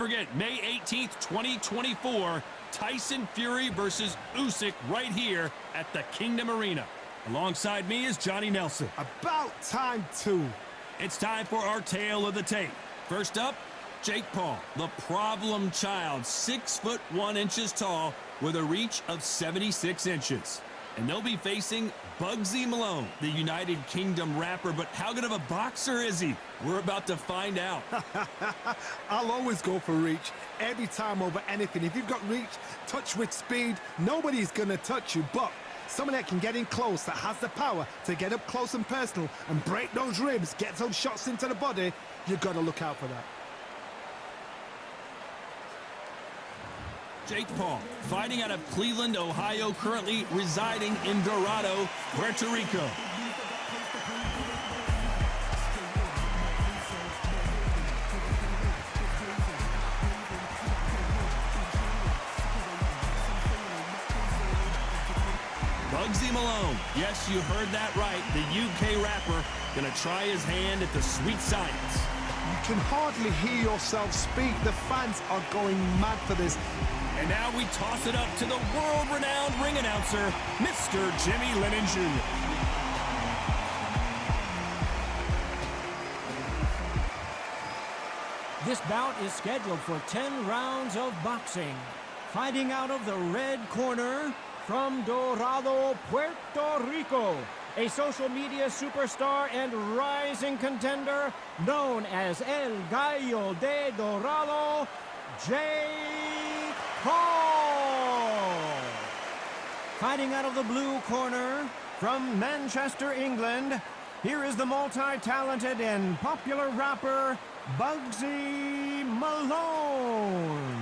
forget, May 18th, 2024, Tyson Fury versus Usyk right here at the Kingdom Arena. Alongside me is Johnny Nelson. About time, too. It's time for our tale of the tape. First up, Jake Paul, the problem child, 6'1" tall with a reach of 76 inches. And they'll be facing Bugzy Malone, the United Kingdom rapper. But how good of a boxer is he? We're about to find out. I'll always go for reach, every time over anything. If you've got reach, touch with speed, nobody's going to touch you. But someone that can get in close, that has the power to get up close and personal and break those ribs, get those shots into the body, you've got to look out for that. Jake Paul, fighting out of Cleveland, Ohio, currently residing in Dorado, Puerto Rico. Bugzy Malone, yes, you heard that right, the UK rapper, gonna try his hand at the sweet science. You can hardly hear yourself speak. The fans are going mad for this. And now we toss it up to the world-renowned ring announcer, Mr. Jimmy Lennon Jr. This bout is scheduled for 10 rounds of boxing. Fighting out of the red corner from Dorado, Puerto Rico, a social media superstar and rising contender known as El Gallo de Dorado, Jake Paul. Fighting out of the blue corner from Manchester, England, here is the multi-talented and popular rapper, Bugzy Malone.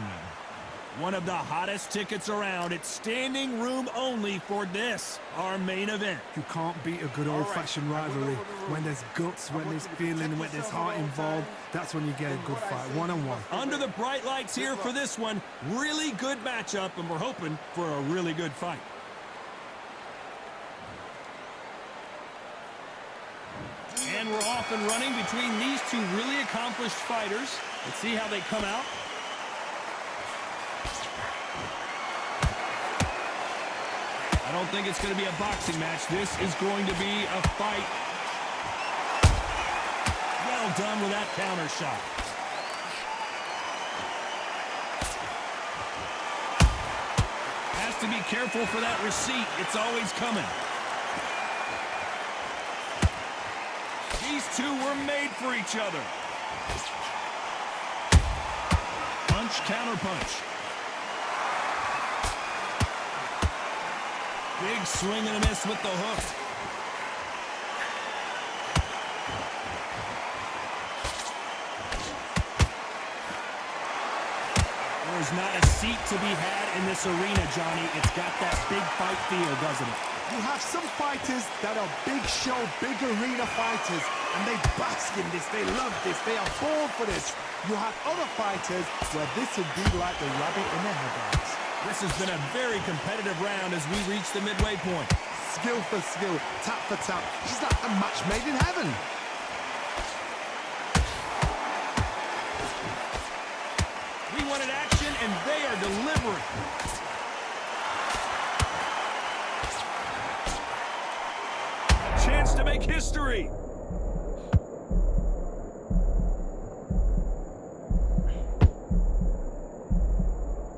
One of the hottest tickets around. It's standing room only for this, our main event. You can't beat a good old-fashioned rivalry. When there's guts, when there's feeling, when there's heart involved, that's when you get a good fight, one-on-one. Under the bright lights here for this one, really good matchup, and we're hoping for a really good fight. And we're off and running between these two really accomplished fighters. Let's see how they come out. I don't think it's going to be a boxing match. This is going to be a fight. Well done with that counter shot. Has to be careful for that receipt. It's always coming. These two were made for each other. Punch, counter punch. Big swing and a miss with the hook. There's not a seat to be had in this arena, Johnny. It's got that big fight feel, doesn't it? You have some fighters that are big show, big arena fighters, and they bask in this, they love this, they are born for this. You have other fighters where this would be like the rabbit in the headlights. This has been a very competitive round as we reach the midway point. Skill for skill, tap for tap. It's like a match made in heaven. We wanted action, and they are delivering. Chance to make history.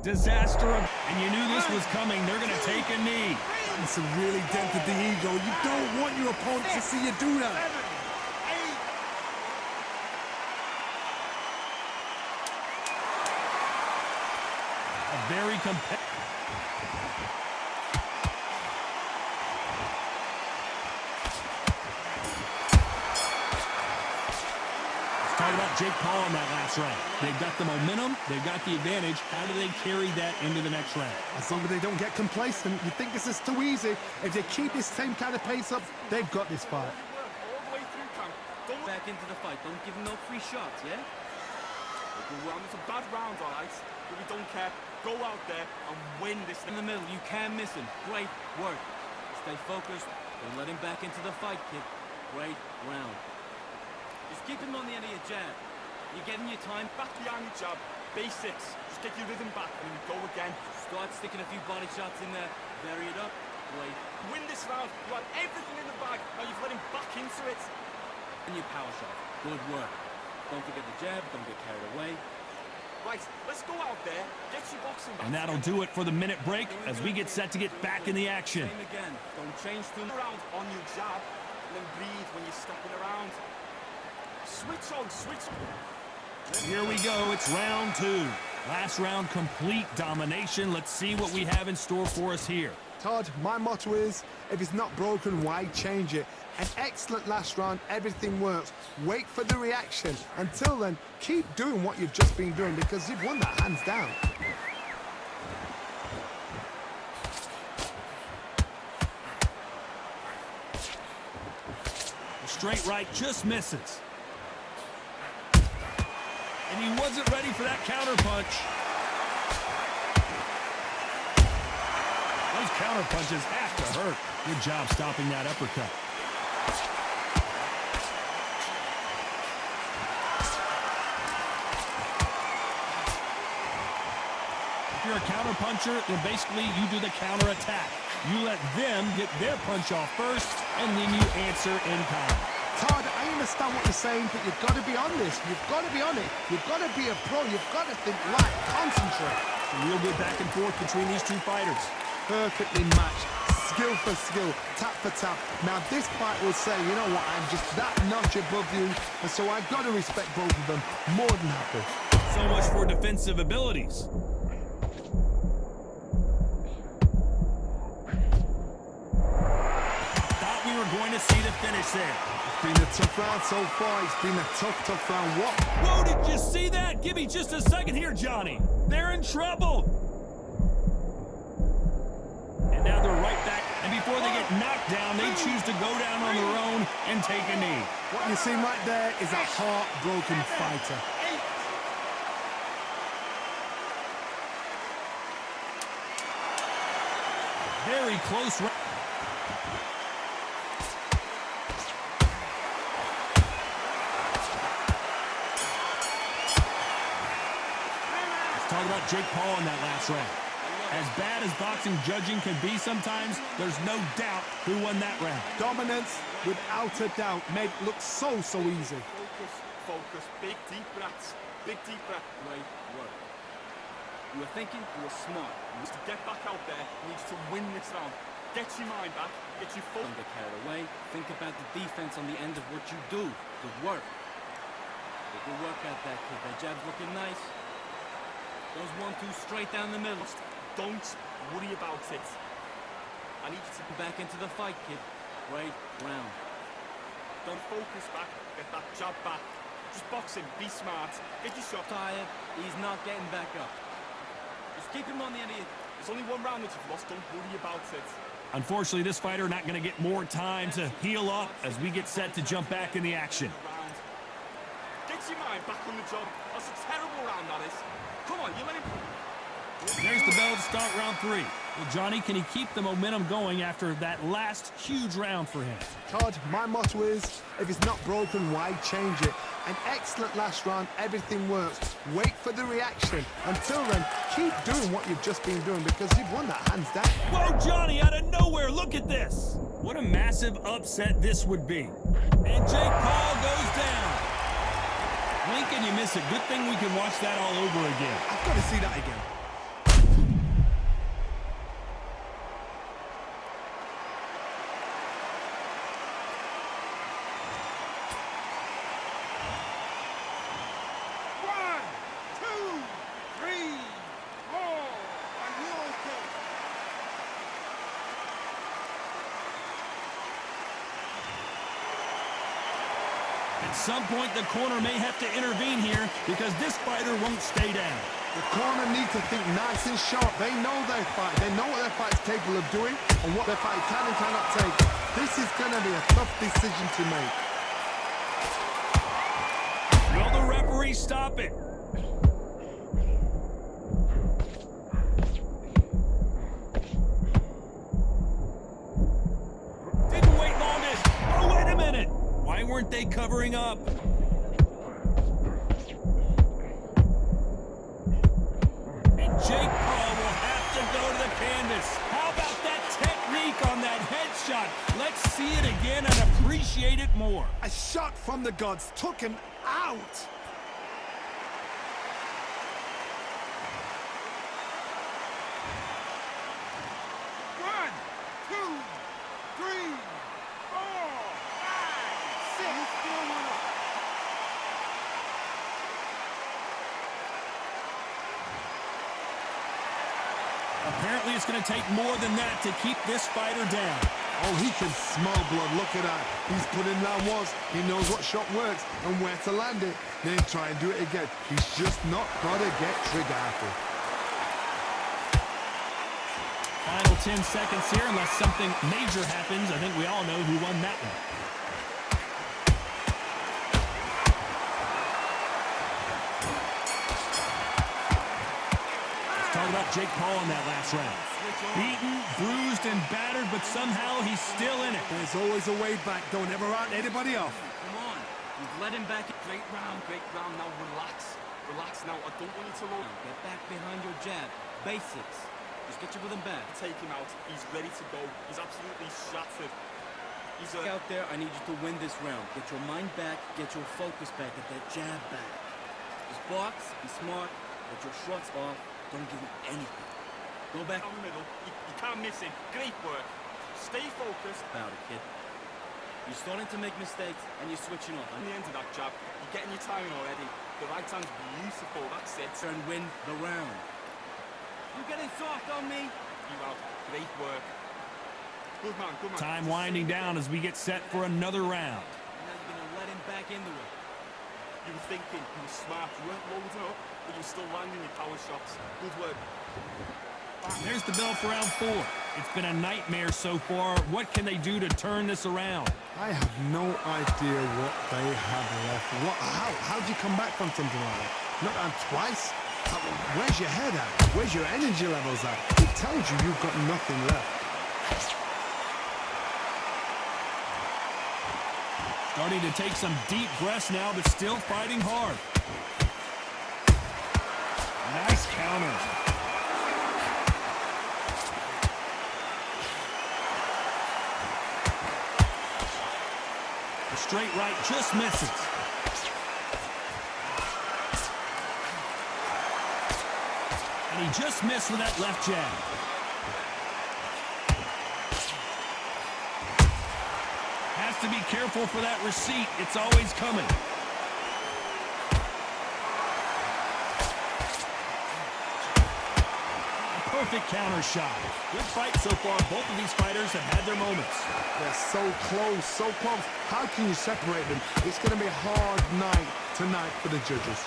Disaster, and you knew this was coming. They're going to take a knee. It's a really dented the ego. You don't want your opponent to see you do that. A very competitive. Talk about Jake Paul in that last round. They've got the momentum, they've got the advantage. How do they carry that into the next round? As long as they don't get complacent, you think this is too easy. If they keep this same kind of pace up, they've got this fight. All the way through, camp. Don't back into the fight. Don't give them no free shots, yeah? Well, some bad rounds, all right? But we don't care. Go out there and win this. In the middle, you can't miss him. Great work. Stay focused. Don't let him back into the fight, kid. Great round. Just keep him on the end of your jab. You're getting your time. Back behind the jab. Basics. Just get your rhythm back and then we go again. Start sticking a few body shots in there. Vary it up. Great. Win this round. You had everything in the bag. Now you've let him back into it. And your power shot. Good work. Don't forget the jab. Don't get carried away. Right, let's go out there. Get your boxing back. And that'll do it for the minute break as we get set to get back in the action. Same again. Don't change too much around on your jab. And then breathe when you're stepping around. Switch on, switch on. Here we go, it's round 2. Last round, complete domination. Let's see what we have in store for us here. Todd, my motto is, if it's not broken, why change it? An excellent last round, everything works. Wait for the reaction. Until then, keep doing what you've just been doing because you've won that hands down. The straight right just misses. And he wasn't ready for that counter punch. Those counter punches have to hurt. Good job stopping that uppercut. If you're a counter puncher, then basically you do the counter attack. You let them get their punch off first, and then you answer in kind. Todd, I understand what you're saying, but you've got to be on this. You've got to be on it. You've got to be a pro. You've got to think light. Concentrate. A real good back and forth between these two fighters. Perfectly matched. Skill for skill. Tap for tap. Now, this fight will say, you know what, I'm just that notch above you, and so I've got to respect both of them. More than happy. So much for defensive abilities. Thought we were going to see the finish there. Been a tough round so far. It's been a tough round. What? Whoa, did you see that? Give me just a second here, Johnny. They're in trouble. And now they're right back. And before they get knocked down, they choose to go down on their own and take a knee. What you see right there is a heartbroken fighter. Very close. Talk about Jake Paul in that last round. As bad as boxing judging can be sometimes, there's no doubt who won that round. Dominance, without a doubt, made it look so easy. Focus. Big deep breaths. Big deep breath. Great work. You were thinking, you were smart. You need to get back out there. You need to win this round. Get your mind back. Get your focus. Don't get carried away. Think about the defense on the end of what you do. Good work. Good work out there, kid. That jab's looking nice. Those 1-2 straight down the middle. Don't worry about it. I need you to be back into the fight, kid. Great round. Don't focus back. Get that jab back. Just box him. Be smart. Get your shot. Tired. He's not getting back up. Just keep him on the end of you. There's only one round that you've lost. Don't worry about it. Unfortunately, this fighter not going to get more time to heal up as we get set to jump back in the action. Get your mind back on the job. That's a terrible round, that is. Come on, you let him... There's the bell to start round 3. Well, Johnny, can he keep the momentum going after that last huge round for him? Todd, my motto is, if it's not broken, why change it? An excellent last round, everything works. Wait for the reaction. Until then, keep doing what you've just been doing because you've won that hands down. Whoa, Johnny, out of nowhere, look at this. What a massive upset this would be. And Jake Paul goes down. Blink and you miss it. Good thing we can watch that all over again. I've got to see that again. At some point, the corner may have to intervene here because this fighter won't stay down. The corner need to think nice and sharp. They know their fight. They know what their fight's capable of doing and what their fight can and cannot take. This is going to be a tough decision to make. Will the referee stop it? Didn't wait long enough. Oh, wait a minute. Why weren't they covering up? canvas. How about that technique on that headshot? Let's see it again and appreciate it more. A shot from the gods took him out. One, two, three, four, five, six. Still one up. Apparently, it's going to take more than that to keep this fighter down. Oh, he can smell blood. Look at that. He's put in round once. He knows what shot works and where to land it. Then try and do it again. He's just not got to get trigger happy. Final 10 seconds here, unless something major happens. I think we all know who won that one. Let's talk about Jake Paul in that last round. Beaten, bruised, and battered, but somehow he's still in it. There's always a way back. Don't ever round anybody off. Come on. You've let him back. Great round, great round. Now relax. Relax now. I don't want you to load. Get back behind your jab. Basics. Just get your rhythm back. Take him out. He's ready to go. He's absolutely shattered. He's out there. I need you to win this round. Get your mind back. Get your focus back. Get that jab back. Just box. Be smart. Get your shots off. Don't give him anything. Go back down the middle. You can't miss him. Great work. Stay focused. About it, kid. You're starting to make mistakes and you're switching off. On the end of that jab, you're getting your timing already. The right hand's beautiful. That's it. And win the round. You're getting soft on me. You out. Great work. Good man, good man. Time winding down as we get set for another round. Now you're going to let him back into it. You were thinking, you were smart, you weren't loading up, but you were still landing your power shots. Good work. There's the bell for round 4. It's been a nightmare so far. What can they do to turn this around? I have no idea what they have left. How do you come back from something like that? Not on twice? Where's your head at? Where's your energy levels at? It tells you you've got nothing left. Starting to take some deep breaths now, but still fighting hard. Nice counter. The straight right just misses. And he just missed with that left jab. Has to be careful for that receipt. It's always coming. A perfect counter shot. Good fight so far. Both of these fighters have had their moments. They're so close, so close. How can you separate them? It's going to be a hard night tonight for the judges.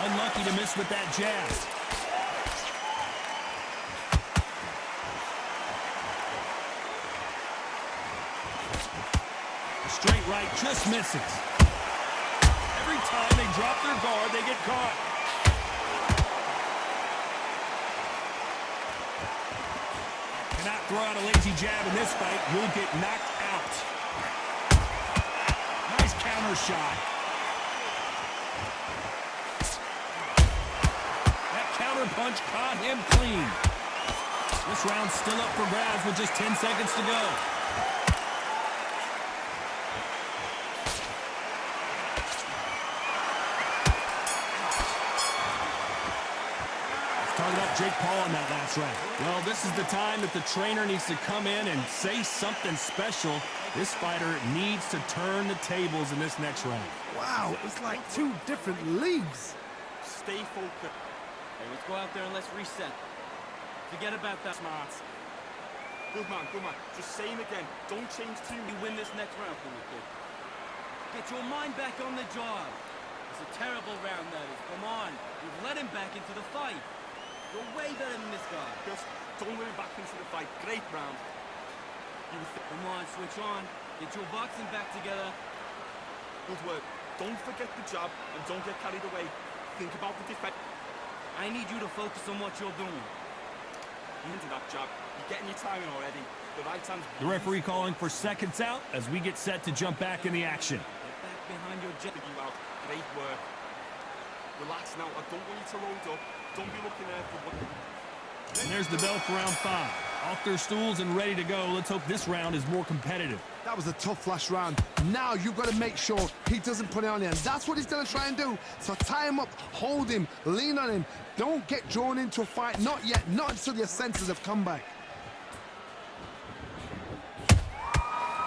Unlucky to miss with that jab. Straight right just misses. Every time they drop their guard, they get caught. Cannot throw out a lazy jab in this fight. You'll get knocked out. Nice counter shot. That counter punch caught him clean. This round's still up for grabs with just 10 seconds to go. Talking about Jake Paul in that last round. Well, this is the time that the trainer needs to come in and say something special. This fighter needs to turn the tables in this next round. Wow, it was like two different leagues. Stay focused. Hey, let's go out there and let's reset. Forget about that. Smart. Good man, good man. Just say him again. Don't change too. You win this next round for me, kid. Get your mind back on the job. It's a terrible round, that is. Come on. You've let him back into the fight. You're way better than this guy. Just don't let him back into the fight. Great round. Come on, switch on. Get your boxing back together. Good work. Don't forget the jab and don't get carried away. Think about the defense. I need you to focus on what you're doing. Into that jab. You're getting your timing already. The right hand's... The referee calling for seconds out as we get set to jump back in the action. Get back behind your jab. You out. Great work. Relax now. I don't want you to load up. Don't be looking there for what... And there's the bell for round 5. Off their stools and ready to go. Let's hope this round is more competitive. That was a tough last round. Now you've got to make sure he doesn't put it on you. And that's what he's going to try and do. So tie him up, hold him, lean on him. Don't get drawn into a fight. Not yet. Not until your senses have come back.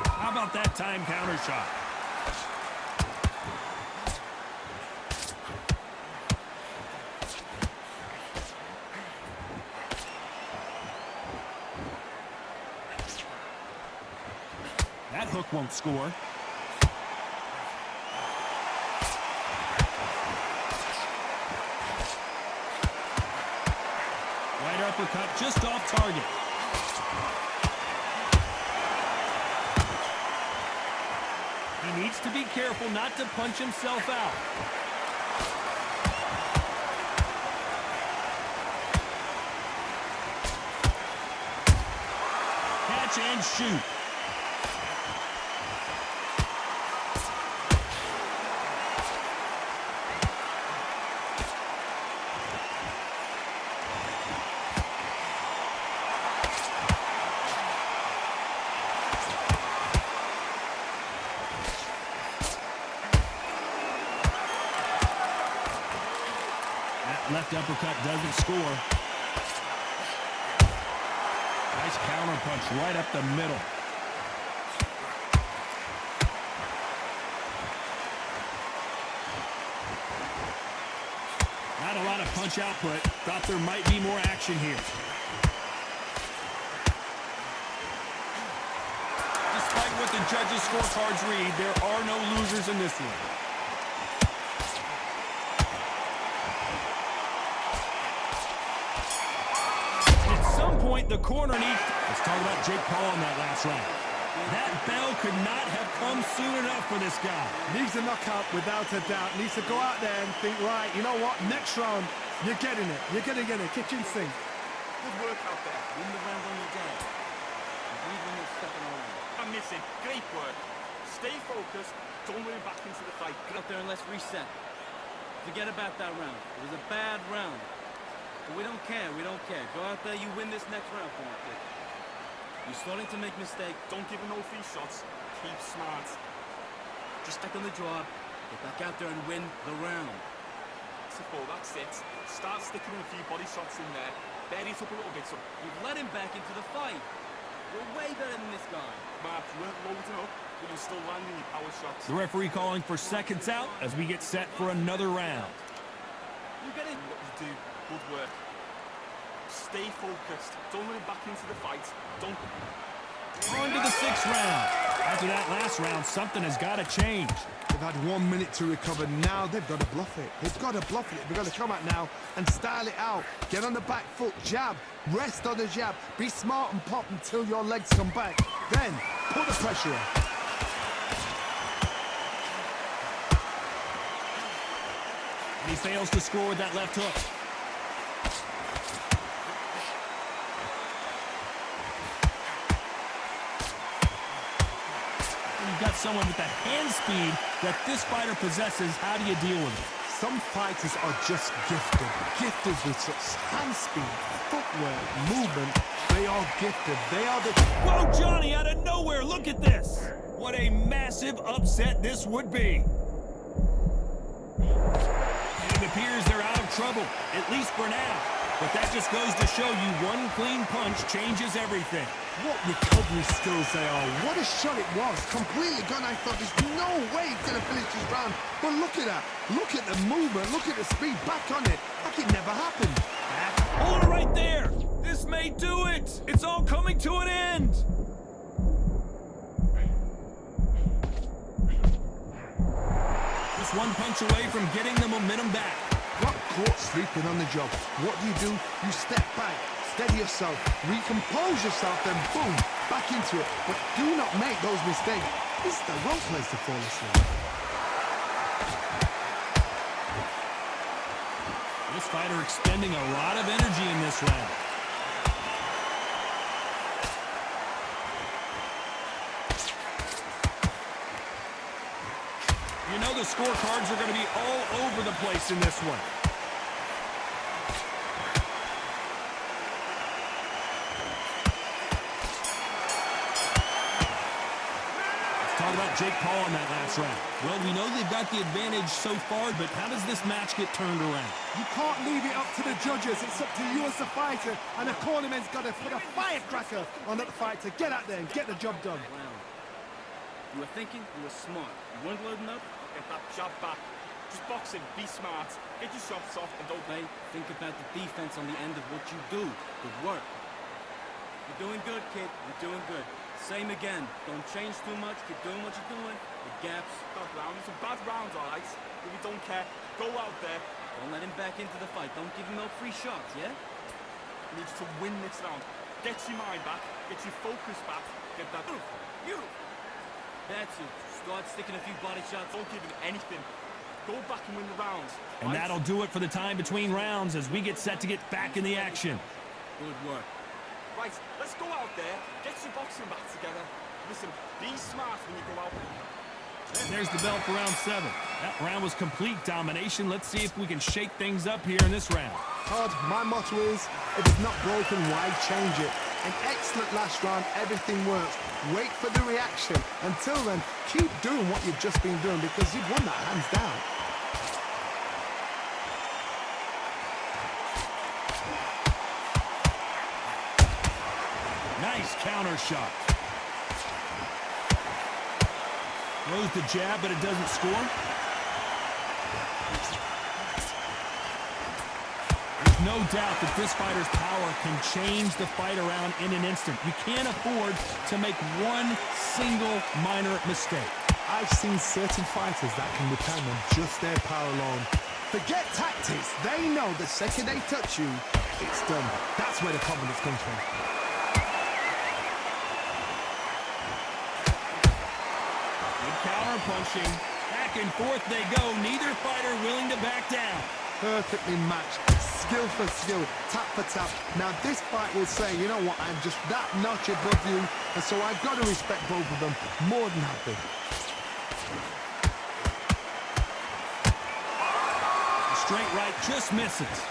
How about that time counter shot? That hook won't score. Right uppercut just off target. He needs to be careful not to punch himself out. Catch and shoot. Left uppercut doesn't score. Nice counter punch right up the middle. Not a lot of punch output. Thought there might be more action here. Despite what the judges' scorecards read, there are no losers in this one. The corner needs... Let's talk about Jake Paul in that last round. That bell could not have come soon enough for this guy. Needs a knockout without a doubt. Needs to go out there and think, right, you know what? Next round, you're getting it. You're going to get it. Kitchen sink. Good work out there. Win the round on your day. Leave when they're stepping around. I'm missing. Great work. Stay focused. Don't worry back into the fight. Get up there and let's reset. Forget about that round. It was a bad round. But we don't care, we don't care. Go out there, you win this next round for me, kid. You're starting to make mistakes. Don't give him no free shots. Keep smart. Just back on the job. Get back out there and win the round. That's it. Start sticking a few body shots in there. Bury it up a little bit. So you've let him back into the fight. You're way better than this guy. Mark, you weren't loading up, but you're still landing your power shots. The referee calling for seconds out as we get set for another round. You get in what you do. Good work. Stay focused. Don't let him back into the fight. Don't... On to the 6th round. After that last round, something has got to change. They've had 1 minute to recover. Now they've got to bluff it. They've got to bluff it. They've got to come out now and style it out. Get on the back foot, jab. Rest on the jab. Be smart and pop until your legs come back. Then, put the pressure on. And he fails to score with that left hook. You've got someone with the hand speed that this fighter possesses. How do you deal with it? Some fighters are just gifted. Gifted with such hand speed, footwork, movement. They are gifted. They are the... Whoa, Johnny, out of nowhere. Look at this. What a massive upset this would be. It appears they're out of trouble, at least for now. But that just goes to show you one clean punch changes everything. What recovery skills they are. What a shot it was. Completely gone. I thought there's no way he's going to finish this round. But look at that. Look at the movement. Look at the speed. Back on it. Like it never happened. Hold it right there. This may do it. It's all coming to an end. Just one punch away from getting the momentum back. Got caught sleeping on the job. What do? You step back, steady yourself, recompose yourself, then boom, back into it. But do not make those mistakes. This is the wrong place to fall asleep. This fighter expending a lot of energy in this round. You know the the scorecards are going to be all over the place in this one. Talk about Jake Paul in that last round. Well, we know they've got the advantage so far, but how does this match get turned around? You can't leave it up to the judges. It's up to you as the fighter, and the cornerman's got to put a firecracker on that fighter. Get out there and get the job done. Wow. You were thinking, you were smart. You weren't loading up, get that jab back. Just boxing, be smart. Get your shots off and don't play. Think about the defense on the end of what you do. Good work. You're doing good, kid. You're doing good. Same again. Don't change too much. Keep doing what you're doing. The gaps. Bad rounds. Some bad rounds, all right. But we don't care. Go out there. Don't let him back into the fight. Don't give him no free shots, yeah? You need to win this round. Get your mind back. Get your focus back. Get that. Beautiful. That's it. Start sticking a few body shots. Don't give him anything. Go back and win the rounds. And that'll do it for the time between rounds as we get set to get back in the action. Good work. Right, let's go out there, get your boxing back together. Listen, be smart when you go out. There's the bell for round 7. That round was complete domination. Let's see if we can shake things up here in this round. Todd, my motto is, if it's not broken, why change it? An excellent last round, everything works. Wait for the reaction. Until then, keep doing what you've just been doing because you've won that hands down. Nice counter shot. Throws the jab, but it doesn't score. There's no doubt that this fighter's power can change the fight around in an instant. You can't afford to make one single minor mistake. I've seen certain fighters that can depend on just their power alone. Forget tactics. They know the second they touch you, it's done. That's where the confidence comes from. Counter punching. Back and forth they go. Neither fighter willing to back down. Perfectly matched. Skill for skill. Tap for tap. Now this fight will say, you know what, I'm just that notch above you. And so I've got to respect both of them. More than happy. The straight right just misses.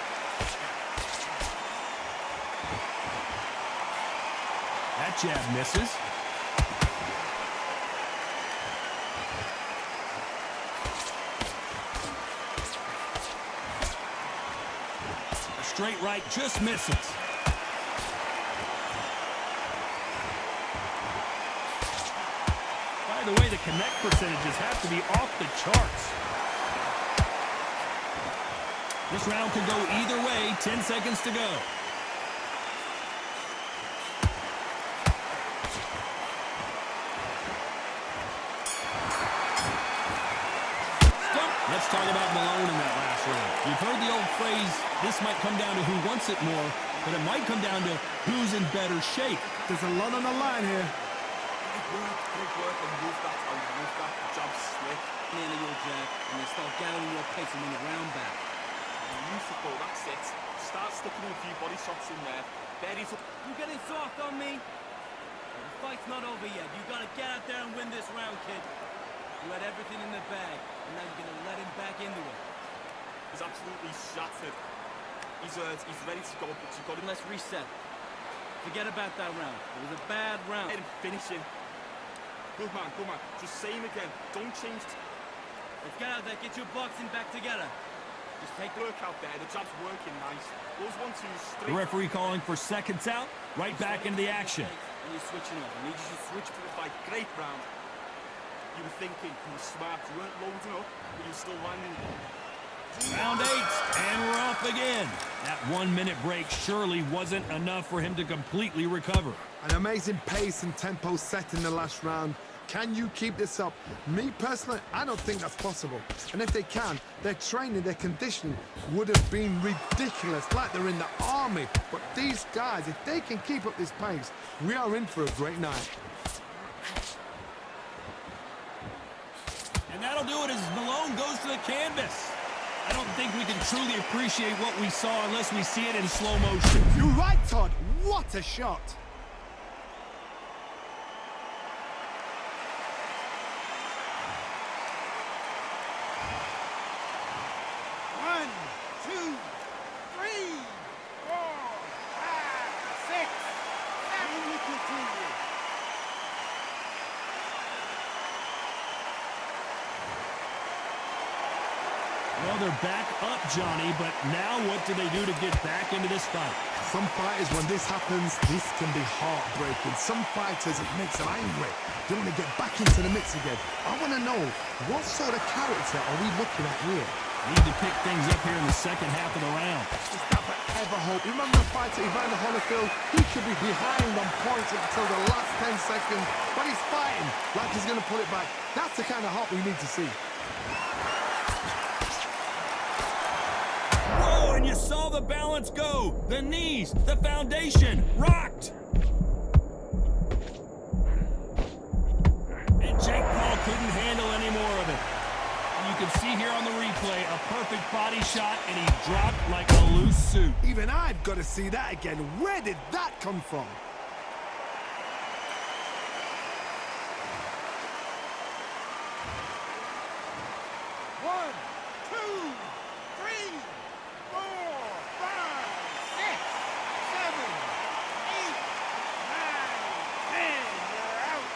That jab misses. Straight right just misses. By the way, the connect percentages have to be off the charts. This round could go either way. 10 seconds to go. Let's talk about Malone in that last round. You've heard the old phrase, this might come down to who wants it more, but it might come down to who's in better shape. There's a lot on the line here. Good work, and move that, the job slick. Nearly your jab, and they start gathering your pace and win the round back. Beautiful, that's it. Start sticking a few body shots in there. Berries up. You're getting soft on me. The fight's not over yet. You gotta get out there and win this round, kid. You had everything in the bag, and now you're going to let him back into it. He's absolutely shattered. He's ready to go, but you've got him. Let's reset. Forget about that round. It was a bad round. Let him finish him. Good man, good man. Just say him again. Don't change. Let's get out there. Get your boxing back together. Just take work out there. The jab's working nice. Those 1-2 straight. The referee calling for seconds out. Right back into the action. And you're switching off. I need you to switch to the fight. Great round. You were thinking, you were smart, you weren't loading up, but you were still landing. Round 8, and we're off again. That 1 minute break surely wasn't enough for him to completely recover. An amazing pace and tempo set in the last round. Can you keep this up? Me personally, I don't think that's possible. And if they can, their training, their conditioning would have been ridiculous, like they're in the army. But these guys, if they can keep up this pace, we are in for a great night. And that'll do it as Malone goes to the canvas. I don't think we can truly appreciate what we saw unless we see it in slow motion. You're right, Todd. What a shot. they're back up, Johnny, but now what do they do to get back into this fight? Some fighters, when this happens, this can be heartbreaking. Some fighters, it makes them angry. They want to get back into the mix again. I want to know, what sort of character are we looking at here? Need to pick things up here in the second half of the round. Just never ever hope. Remember the fighter Evander Holyfield? He could be behind on points until the last 10 seconds, but he's fighting like he's going to pull it back. That's the kind of heart we need to see. Whoa, and you saw the balance go. The knees, the foundation, rocked. And Jake Paul couldn't handle any more of it. You can see here on the replay, a perfect body shot, and he dropped like a loose suit. Even I've got to see that again. Where did that come from? One, two, three, four, five, six, seven, eight, nine, 10. You're out.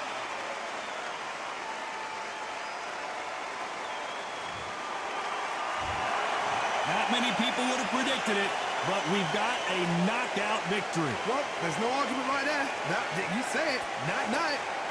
Not many people would have predicted it, but we've got a knockout victory. Well, there's no argument right there. You say it. Night-night.